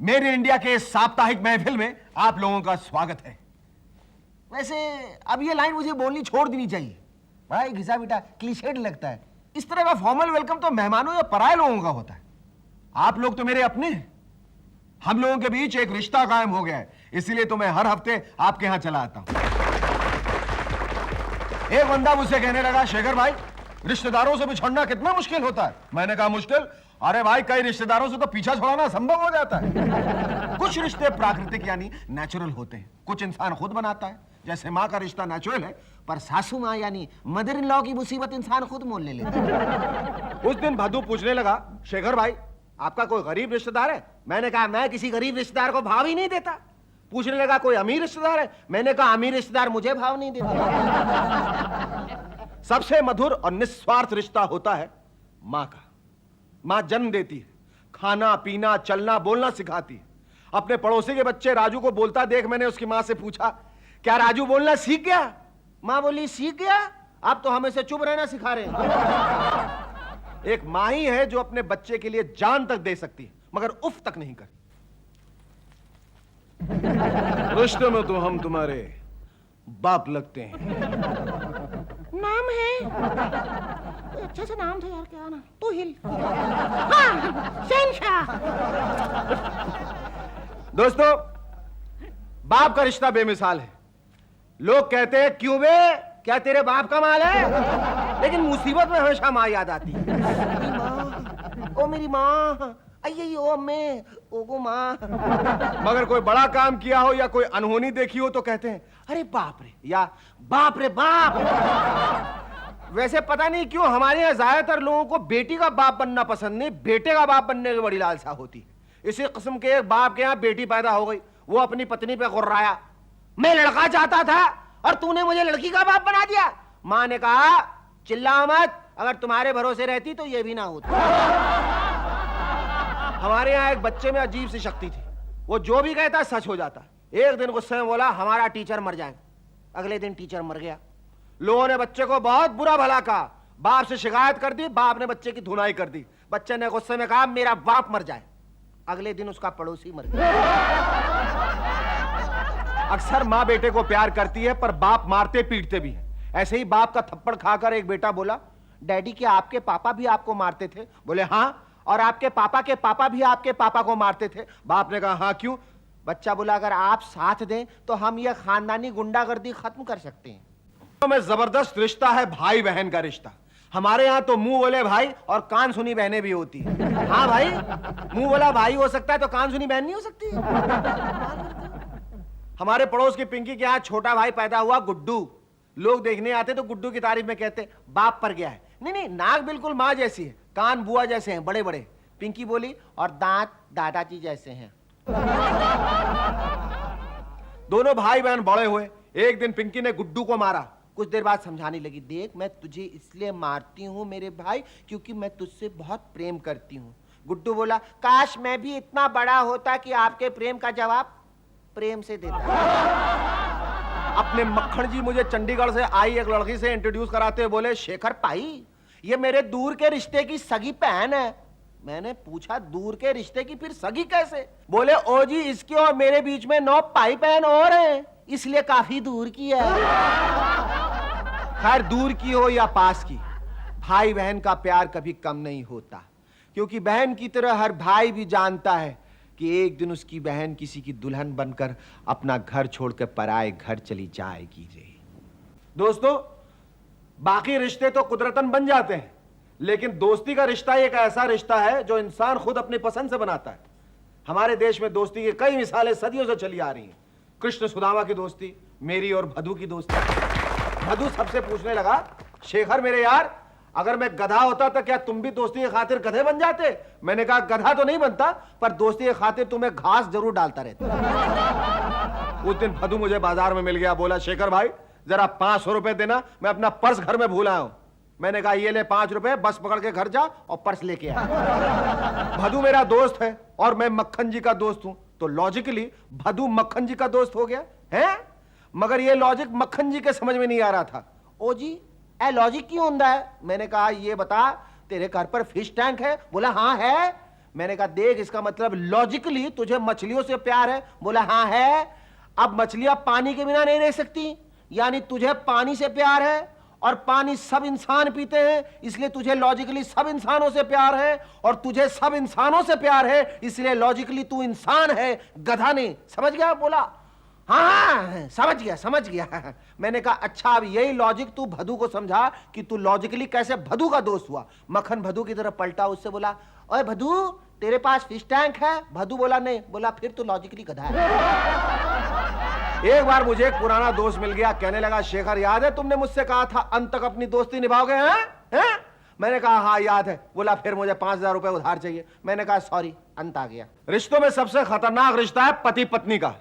मेरे इंडिया के इस साप्ताहिक महफिल में आप लोगों का स्वागत है। वैसे अब ये लाइन मुझे बोलनी छोड़ देनी चाहिए, बड़ा घिसा पिटा क्लीशेड लगता है। इस तरह का फॉर्मल वेलकम तो मेहमानों या पराये लोगों का होता है। आप लोग तो मेरे अपने हैं। हम लोगों के बीच एक रिश्ता कायम हो गया है, इसीलिए तो मैं हर हफ्ते आपके यहां चला आता हूं। एक बंदा मुझसे कहने लगा, शेखर भाई रिश्तेदारों से बिछड़ना कितना मुश्किल होता है। मैंने कहा मुश्किल? अरे भाई कई रिश्तेदारों से तो पीछा छुड़ाना संभव हो जाता है। कुछ रिश्ते प्राकृतिक यानी नेचुरल होते हैं, कुछ इंसान खुद बनाता है। जैसे माँ का रिश्ता नेचुरल है, पर सासू माँ यानी मदर इन लॉ की मुसीबत इंसान खुद मोल ले लेता है। उस दिन भदू पूछने लगा, शेखर भाई आपका कोई गरीब रिश्तेदार है? मैंने कहा मैं किसी गरीब रिश्तेदार को भाव ही नहीं देता। पूछने लगा कोई अमीर रिश्तेदार है? मैंने कहा अमीर रिश्तेदार मुझे भाव नहीं देता। सबसे मधुर और निस्वार्थ रिश्ता होता है माँ का। माँ जन्म देती है, खाना पीना चलना बोलना सिखाती है। अपने पड़ोसी के बच्चे राजू को बोलता देख मैंने उसकी माँ से पूछा, क्या राजू बोलना सीख गया? माँ बोली सीख गया, अब तो हमें से चुप रहना सिखा रहे हैं। एक माँ ही है जो अपने बच्चे के लिए जान तक दे सकती है मगर उफ तक नहीं करती। रिश्ते में तो हम तुम्हारे बाप लगते हैं। नाम है अच्छा सा नाम था यार, क्या नाम? तुहिल। हाँ, शहंशाह। दोस्तों बाप का रिश्ता बेमिसाल है। लोग कहते हैं क्यों बे, क्या तेरे बाप का माल है? लेकिन मुसीबत में हमेशा माँ याद आती है। ओ मेरी माँ, अये ओ मैं ओगो माँ। मगर कोई बड़ा काम किया हो या कोई अनहोनी देखी हो तो कहते हैं अरे बाप रे, या बाप रे बाप। वैसे पता नहीं क्यों हमारे यहाँ ज्यादातर लोगों को बेटी का बाप बनना पसंद नहीं, बेटे का बाप बनने की बड़ी लालसा होती है। इसी किस्म के एक बाप के यहाँ बेटी पैदा हो गई, वो अपनी पत्नी पे गुर्राया, मैं लड़का चाहता था और तूने मुझे लड़की का बाप बना दिया। माँ ने कहा चिल्ला मत, अगर तुम्हारे भरोसे रहती तो ये भी ना होता। हमारे यहाँ एक बच्चे में अजीब सी शक्ति थी, वो जो भी कहता सच हो जाता। एक दिन गुस्से में बोला हमारा टीचर मर जाए। अगले दिन टीचर मर गया। लोगों ने बच्चे को बहुत बुरा भला कहा, बाप से शिकायत कर दी, बाप ने बच्चे की धुनाई कर दी। बच्चे ने गुस्से में कहा मेरा बाप मर जाए। अगले दिन उसका पड़ोसी मर गया। अक्सर माँ बेटे को प्यार करती है पर बाप मारते पीटते भी है। ऐसे ही बाप का थप्पड़ खाकर एक बेटा बोला, डैडी क्या आपके पापा भी आपको मारते थे? बोले हाँ, और आपके पापा के पापा भी आपके पापा को मारते थे? बाप ने कहा हाँ क्यों? बच्चा बोला अगर आप साथ दें तो हम यह खानदानी गुंडागर्दी खत्म कर सकते हैं। तो में जबरदस्त रिश्ता है भाई बहन का रिश्ता। हमारे यहाँ तो मुंह बोले भाई और कान सुनी बहनें भी होती है। हाँ भाई, मुंह बोला भाई हो सकता है तो कान सुनी बहन नहीं हो सकती? हमारे पड़ोस की पिंकी के यहाँ छोटा भाई पैदा हुआ गुड्डू। लोग देखने आते तो गुड्डू की तारीफ में कहते बाप पर गया है। नहीं नहीं, नाक बिल्कुल माँ जैसी है, कान बुआ जैसे हैं बड़े बड़े। पिंकी बोली और दांत दादाजी जैसे हैं। दोनों भाई बहन बड़े हुए। एक दिन पिंकी ने गुड्डू को मारा। कुछ देर बाद समझाने लगी, देख मैं तुझे इसलिए मारती हूँ मेरे भाई क्योंकि मैं तुझसे बहुत प्रेम करती हूँ। गुड्डू बोला काश मैं भी इतना बड़ा होता कि आपके प्रेम का जवाब प्रेम से देता। अपने मक्खन जी मुझे चंडीगढ़ से आई एक लड़की से इंट्रोड्यूस कराते हुए बोले शेखर भाई ये मेरे दूर के रिश्ते की सगी बहन है। मैंने पूछा दूर के रिश्ते की फिर सगी कैसे? बोले ओ जी इसके और मेरे बीच में 9 भाई बहन और हैं, इसलिए काफी दूर की है। खैर दूर की हो या पास की, भाई बहन का प्यार कभी कम नहीं होता, क्योंकि बहन की तरह हर भाई भी जानता है कि एक दिन उसकी बहन किसी की दुल्हन बनकर अपना घर छोड़कर पराए घर चली जाएगी रे। दोस्तों बाकी रिश्ते तो कुदरतन बन जाते हैं, लेकिन दोस्ती का रिश्ता एक ऐसा रिश्ता है जो इंसान खुद अपनी पसंद से बनाता है। हमारे देश में दोस्ती की कई मिसालें सदियों से चली आ रही हैं। कृष्ण सुदामा की दोस्ती, मेरी और भदू की दोस्ती। भदू सबसे पूछने लगा शेखर मेरे यार अगर मैं गधा होता तो क्या तुम भी दोस्ती की खातिर गधे बन जाते? मैंने कहा गधा तो नहीं बनता पर दोस्ती की खातिर तुम्हें घास जरूर डालता रहता। उस दिन भदू मुझे बाजार में मिल गया। बोला शेखर भाई जरा 500 रुपए देना, मैं अपना पर्स घर में भूला हूं। मैंने कहा ये ले 5 रुपए, बस पकड़ के घर जा और पर्स लेके आ। भदू मेरा दोस्त है और मैं मक्खन जी का दोस्त हूं, तो लॉजिकली भदू मक्खन जी का दोस्त हो गया है। मगर ये लॉजिक मक्खन जी के समझ में नहीं आ रहा था। ओ जी ए लॉजिक क्यों होता है? मैंने कहा ये बता तेरे घर पर फिश टैंक है? बोला हाँ है। मैंने कहा देख, इसका मतलब लॉजिकली तुझे मछलियों से प्यार है। बोला हाँ है। अब मछलियां पानी के बिना नहीं रह सकती, यानी तुझे पानी से प्यार है, और पानी सब इंसान पीते हैं, इसलिए तुझे लॉजिकली सब इंसानों से प्यार है, और तुझे सब इंसानों से प्यार है, इसलिए लॉजिकली तू इंसान है, गधा नहीं। समझ गया? बोला हाँ समझ गया। मैंने कहा अच्छा, अब यही लॉजिक तू भदू को समझा कि तू लॉजिकली कैसे भदू का दोस्त हुआ। मक्खन भदू की तरफ पलटा, उससे बोला ओए भदू, तेरे पास फिश टैंक है? भदू बोला नहीं। बोला फिर तू लॉजिकली गधा है। एक बार मुझे एक पुराना दोस्त मिल गया, कहने लगा शेखर, याद है तुमने मुझसे कहा था अंत तक अपनी दोस्ती निभाओगे? हैं? मैंने कहा हाँ याद है। बोला फिर मुझे 5,000 रुपए उधार चाहिए। मैंने कहा सॉरी, अंत आ गया। रिश्तों में सबसे खतरनाक रिश्ता है पति पत्नी का।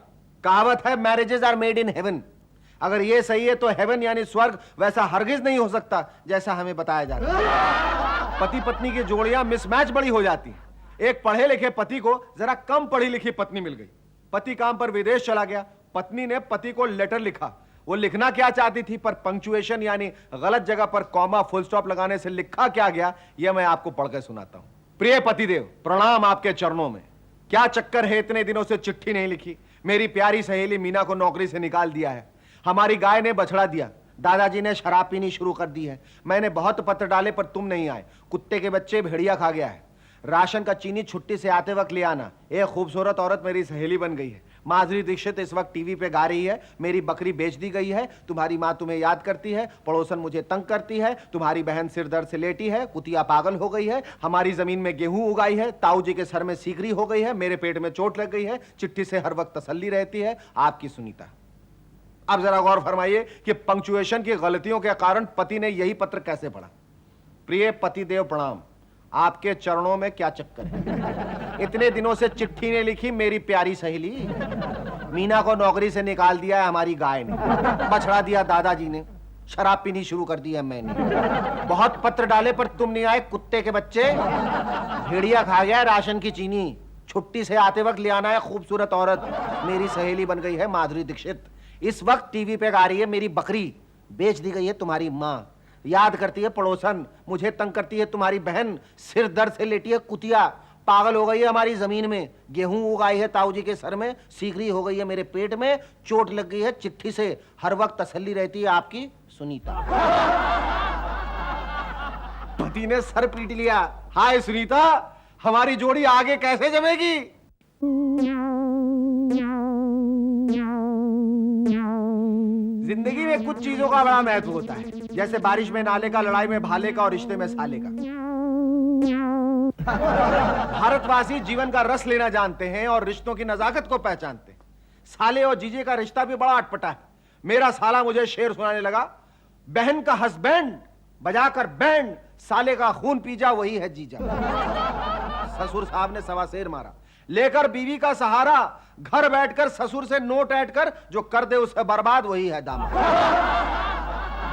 कहावत है marriages are made in heaven. अगर ये सही है तो हेवन यानी स्वर्ग वैसा हरगिज नहीं हो सकता जैसा हमें बताया जाता है। पति पत्नी की जोड़ियां मिसमैच बड़ी हो जाती हैं। एक पढ़े लिखे पति को जरा कम पढ़ी लिखी पत्नी मिल गई। पति काम पर विदेश चला गया, पत्नी ने पति को लेटर लिखा। वो लिखना क्या चाहती थी, पर पंक्चुएशन यानी गलत जगह पर कॉमा फुल स्टॉप लगाने से लिखा क्या गया, यह मैं आपको पढ़ के सुनाता हूं। प्रिय पतिदेव, प्रणाम आपके चरणों में। क्या चक्कर है, इतने दिनों से चिट्ठी नहीं लिखी। मेरी प्यारी सहेली मीना को नौकरी से निकाल दिया है। हमारी गाय ने बछड़ा दिया। दादाजी ने शराब पीनी शुरू कर दी है। मैंने बहुत पत्र डाले पर तुम नहीं आए। कुत्ते के बच्चे भेड़िया खा गया है। राशन का चीनी छुट्टी से आते वक्त ले आना। एक खूबसूरत औरत मेरी सहेली बन गई है। माधुरी दीक्षित इस वक्त टीवी पे गा रही है, मेरी बकरी बेच दी गई है। तुम्हारी माँ तुम्हें याद करती है, पड़ोसन मुझे तंग करती है। तुम्हारी बहन सिर दर्द से लेटी है, कुतिया पागल हो गई है। हमारी जमीन में गेहूं उगाई है, ताऊ जी के सर में सीकरी हो गई है। मेरे पेट में चोट लग गई है। चिट्ठी से हर वक्त तसल्ली रहती है। आपकी सुनीता। अब जरा गौर फरमाइए कि पंक्चुएशन की गलतियों के कारण पति ने यही पत्र कैसे पढ़ा। प्रिय पतिदेव प्रणाम, आपके चरणों में क्या चक्कर है। इतने दिनों से चिट्ठी ने लिखी मेरी प्यारी सहेली। मीना को नौकरी से निकाल दिया है हमारी गाय ने, बछड़ा दिया दादाजी ने, शराब पीनी शुरू कर दी है मैंने। बहुत पत्र डाले पर तुम नहीं आए। कुत्ते के बच्चे, भेड़िया खा गया राशन की चीनी। छुट्टी से आते वक्त ले आना है खूबसूरत औरत। मेरी सहेली बन गई है माधुरी दीक्षित। इस वक्त टीवी पे गा रही है मेरी बकरी बेच दी गई है तुम्हारी माँ। याद करती है पड़ोसन, मुझे तंग करती है तुम्हारी बहन। सिर दर्द से लेटी है कुतिया, पागल हो गई है हमारी जमीन में। गेहूं उगाई है ताऊ जी के सर में, सीकरी हो गई है मेरे पेट में, चोट लग गई है। चिट्ठी से हर वक्त तसल्ली रहती है आपकी सुनीता। पति ने सर पीट लिया। हाय सुनीता, हमारी जोड़ी आगे कैसे जमेगी? जिंदगी में कुछ चीजों का बड़ा महत्व होता है, जैसे बारिश में नाले का, लड़ाई में भाले का और रिश्ते में साले का। भारतवासी जीवन का रस लेना जानते हैं और रिश्तों की नजाकत को पहचानते हैं। साले और जीजे का रिश्ता भी बड़ा अटपटा है। मेरा साला मुझे शेर सुनाने लगा, बहन का हस्बैंड बजाकर बैंड, साले का खून पीजा वही है जीजा। ससुर साहब ने सवा शेर मारा। लेकर बीवी का सहारा, घर बैठकर ससुर से नोट ऐड कर, जो कर दे उसे बर्बाद वही है दामाद।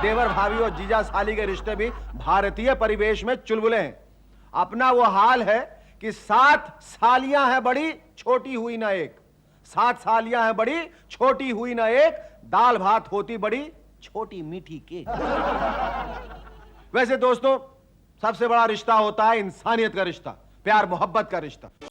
देवर भाभी और जीजा साली के रिश्ते भी भारतीय परिवेश में चुलबुले हैं। अपना वो हाल है कि 7 सालियां हैं बड़ी, छोटी हुई ना एक। 7 सालियां हैं बड़ी, छोटी हुई ना एक। दाल भात होती बड़ी, छोटी मीठी केक। वैसे दोस्तों, सबसे बड़ा रिश्ता होता है इंसानियत का रिश्ता, प्यार मोहब्बत का रिश्ता।